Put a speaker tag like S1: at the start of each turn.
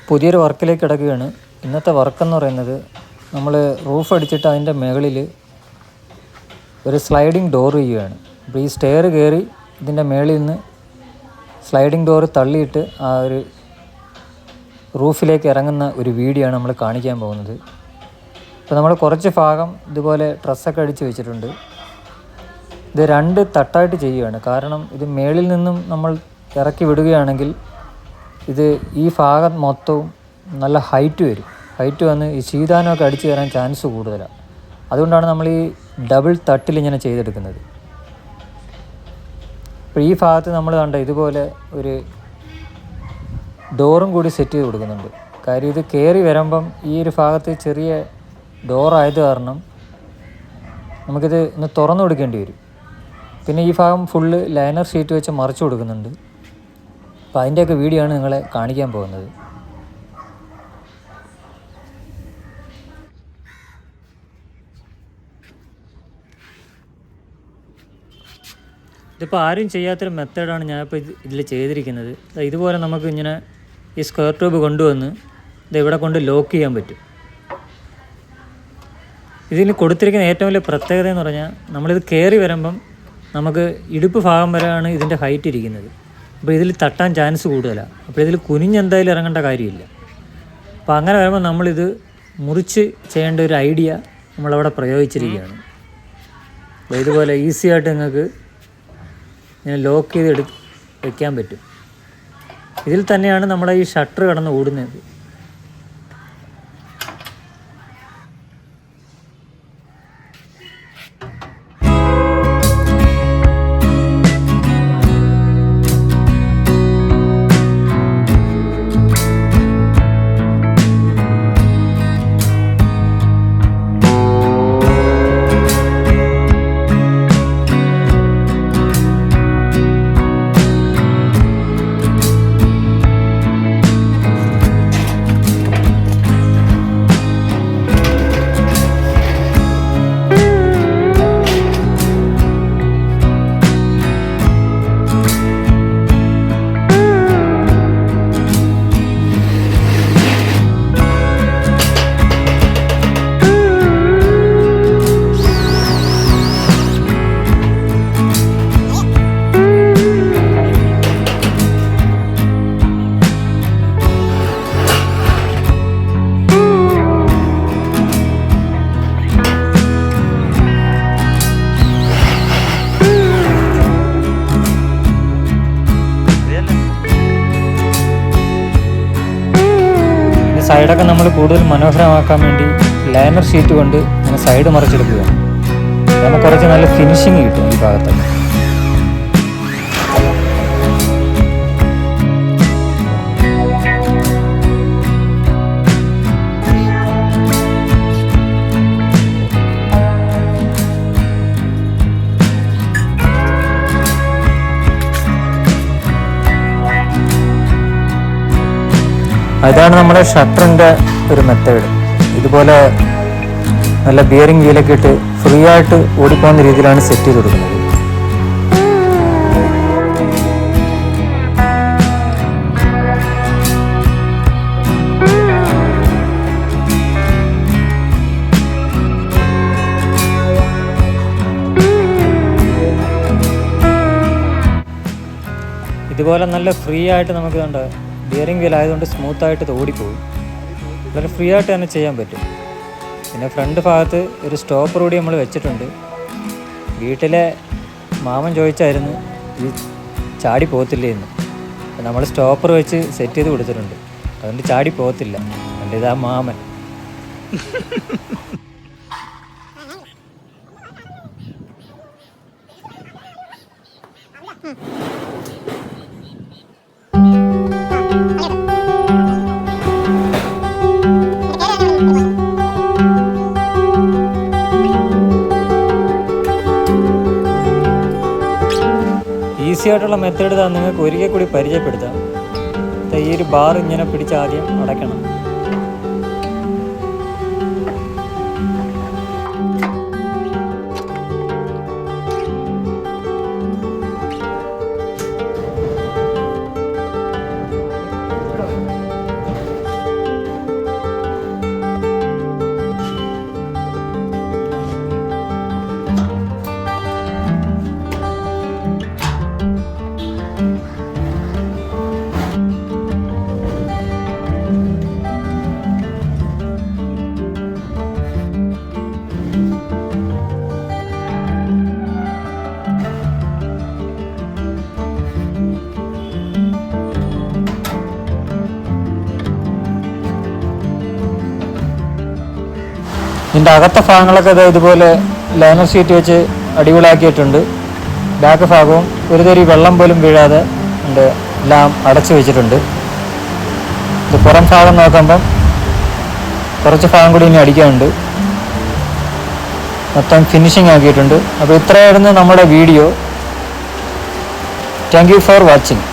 S1: പുതിയൊരു വർക്കിലേക്ക് കിടക്കുകയാണ്. ഇന്നത്തെ വർക്കെന്ന് പറയുന്നത് നമ്മൾ റൂഫ് അടിച്ചിട്ട് അതിൻ്റെ മുകളിൽ ഒരു സ്ലൈഡിങ് ഡോർ ചെയ്യുകയാണ്. അപ്പോൾ ഈ സ്റ്റെയർ കയറി ഇതിൻ്റെ മുകളിൽ നിന്ന് സ്ലൈഡിങ് ഡോർ തള്ളിയിട്ട് ആ ഒരു റൂഫിലേക്ക് ഇറങ്ങുന്ന ഒരു വീഡിയോ ആണ് നമ്മൾ കാണിക്കാൻ പോകുന്നത്. അപ്പോൾ നമ്മൾ കുറച്ച് ഭാഗം ഇതുപോലെ ഡ്രസ്സൊക്കെ അടിച്ച് വെച്ചിട്ടുണ്ട്. ഇത് 2 തട്ടായിട്ട് ചെയ്യുകയാണ്. കാരണം ഇത് മുകളിൽ നിന്നും നമ്മൾ ഇറക്കി വിടുകയാണെങ്കിൽ ഇത് ഈ ഭാഗം മൊത്തവും നല്ല ഹൈറ്റ് വന്ന് ഈ ശീതാനമൊക്കെ അടിച്ചു കയറാൻ ചാൻസ് കൂടുതലാണ്. അതുകൊണ്ടാണ് നമ്മൾ ഈ ഡബിൾ തട്ടിൽ ഇങ്ങനെ ചെയ്തെടുക്കുന്നത്. അപ്പോൾ ഈ ഭാഗത്ത് നമ്മൾ കണ്ട ഇതുപോലെ ഒരു ഡോറും കൂടി സെറ്റ് ചെയ്ത് കൊടുക്കുന്നുണ്ട്. കാര്യം ഇത് കയറി വരുമ്പം ഈ ഒരു ഭാഗത്ത് ചെറിയ ഡോറായത് കാരണം നമുക്കിത് ഒന്ന് തുറന്നു കൊടുക്കേണ്ടി വരും. പിന്നെ ഈ ഭാഗം ഫുള്ള് ലൈനർ ഷീറ്റ് വെച്ച് മറിച്ച് കൊടുക്കുന്നുണ്ട്. അപ്പോൾ അതിൻ്റെയൊക്കെ വീഡിയോ ആണ് നിങ്ങളെ കാണിക്കാൻ പോകുന്നത്. ഇതിപ്പോൾ ആരും ചെയ്യാത്തൊരു മെത്തേഡാണ് ഞാനിപ്പോൾ ഇതിൽ ചെയ്തിരിക്കുന്നത്. ഇതുപോലെ നമുക്ക് ഇങ്ങനെ ഈ സ്ക്വയർ ട്യൂബ് കൊണ്ടുവന്ന് ഇത് ഇവിടെ കൊണ്ട് ലോക്ക് ചെയ്യാൻ പറ്റും. ഇതിന് കൊടുത്തിരിക്കുന്ന ഏറ്റവും വലിയ പ്രത്യേകത എന്ന് പറഞ്ഞാൽ നമ്മളിത് കയറി വരുമ്പം നമുക്ക് ഇടുപ്പ് ഭാഗം വരെയാണ് ഇതിൻ്റെ ഹൈറ്റ് ഇരിക്കുന്നത്. അപ്പോൾ ഇതിൽ തട്ടാൻ ചാൻസ് കൂടുതലാണ്. അപ്പോൾ ഇതിൽ കുനിഞ്ഞെന്തായാലും ഇറങ്ങേണ്ട കാര്യമില്ല. അപ്പോൾ അങ്ങനെ വരുമ്പോൾ നമ്മളിത് മുറിച്ച് ചെയ്യേണ്ട ഒരു ഐഡിയ നമ്മളവിടെ പ്രയോഗിച്ചിരിക്കുകയാണ്. അപ്പോൾ ഇതുപോലെ ഈസി ആയിട്ട് നിങ്ങൾക്ക് ഇങ്ങനെ ലോക്ക് ചെയ്ത് വയ്ക്കാൻ പറ്റും. ഇതിൽ തന്നെയാണ് നമ്മുടെ ഈ ഷട്ടർ കടന്ന് ഓടുന്നത്. സൈഡൊക്കെ നമ്മൾ കൂടുതൽ മനോഹരമാക്കാൻ വേണ്ടി ലൈനർ ഷീറ്റ് കൊണ്ട് ഇങ്ങനെ സൈഡ് മറിച്ചെടുക്കുകയാണ്. നമുക്ക് കുറച്ച് നല്ല ഫിനിഷിങ് കിട്ടും ഈ ഭാഗത്തൊക്കെ. ഇതാണ് നമ്മുടെ ഷട്ടറിൻ്റെ ഒരു മെത്തേഡ്. ഇതുപോലെ നല്ല ബിയറിംഗ് വീലൊക്കെ ഇട്ട് ഫ്രീ ആയിട്ട് ഓടിപ്പോകുന്ന രീതിയിലാണ് സെറ്റ് ചെയ്ത് കൊടുക്കുന്നത്. ഇതുപോലെ നല്ല ഫ്രീ ആയിട്ട് നമുക്ക് കണ്ട ബിയറിംഗ് വീൽ ആയതുകൊണ്ട് സ്മൂത്തായിട്ട് ഇത് ഓടിപ്പോകും. വളരെ ഫ്രീ ആയിട്ട് തന്നെ ചെയ്യാൻ പറ്റും. പിന്നെ ഫ്രണ്ട് ഭാഗത്ത് ഒരു സ്റ്റോപ്പർ കൂടി നമ്മൾ വെച്ചിട്ടുണ്ട്. വീട്ടിലെ മാമൻ ചോദിച്ചായിരുന്നു ഇത് ചാടി പോകത്തില്ലേ എന്ന്. നമ്മൾ സ്റ്റോപ്പർ വെച്ച് സെറ്റ് ചെയ്ത് കൊടുത്തിട്ടുണ്ട്. അതുകൊണ്ട് ചാടി പോകത്തില്ല. അതുകൊണ്ട് ഇതാ മാമൻ. ഈസി ആയിട്ടുള്ള മെത്തേഡ് നിങ്ങൾക്ക് ഒരിക്കൽ കൂടി പരിചയപ്പെടുത്താം. ഈ ഒരു ബാർ ഇങ്ങനെ പിടിച്ച് ആദ്യം അടയ്ക്കണം. ഇതിൻ്റെ അകത്തെ ഭാഗങ്ങളൊക്കെ ഇതുപോലെ ലൈനർ ഷീറ്റ് വെച്ച് അടിപൊളിയാക്കിയിട്ടുണ്ട്. ബാക്ക് ഭാഗവും ഒരു തരി വെള്ളം പോലും വീഴാതെ ഉണ്ട്, എല്ലാം അടച്ചു വെച്ചിട്ടുണ്ട്. ഇത് പുറം ഭാഗം നോക്കുമ്പം കുറച്ച് ഭാഗം കൂടി ഇനി അടിക്കാനുണ്ട്. മൊത്തം ഫിനിഷിങ് ആക്കിയിട്ടുണ്ട്. അപ്പോൾ ഇത്രയായിരുന്നു നമ്മുടെ video. Thank you for watching.